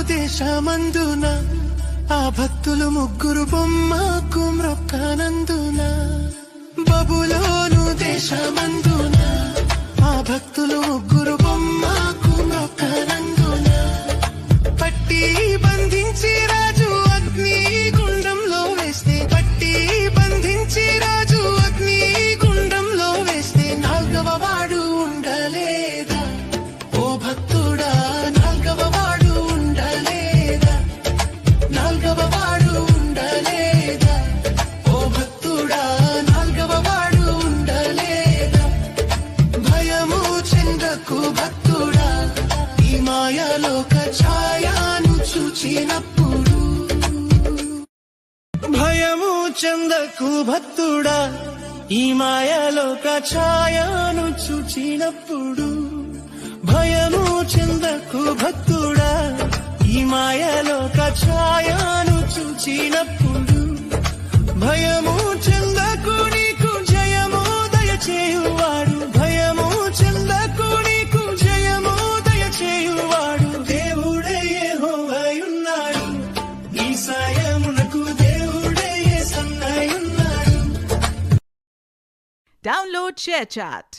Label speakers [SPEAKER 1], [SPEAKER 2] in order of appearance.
[SPEAKER 1] దేశమందున ఆ భక్తులు ముగ్గురు బొమ్మకు మ్రొక్కనందున బబులోను దేశమందున ఆ భక్తులు ముగ్గురు బొమ్మకు మ్రొక్కనందున పట్టి బంధించి రాజు అగ్ని గుండంలో వేస్తే పట్టి బంధించి రాజు అగ్ని గుండంలో వేస్తే నాల్గవ వాడు ఉండలేదా ఓ భక్తుడా నాల్గవ వాడు ఉండలేదా నాల్గవ వాడు ఉండలేదా ఓ భక్తుడా నాల్గవ వాడు ఉండలేదా భయము చెందకు భక్తుడా ఈ మాయలోక ఛాయను చూచినప్పుడు భయము చెందకు భక్తుడా ఈ మాయలోక ఛాయను చూచినప్పుడు భయము చెందకు భక్తుడా ఈ మాయలోక ఛాయను చూచినప్పుడు భయము చెందకు నీకు జయము దయచేయువాడు భయము చెందకు నీకు జయము దయచేయువాడు దేవుడే యెహోవాయున్నాడు ఈ సాయమునకు దేవుడే యేసన్నయున్నాడు.
[SPEAKER 2] Download ShareChat.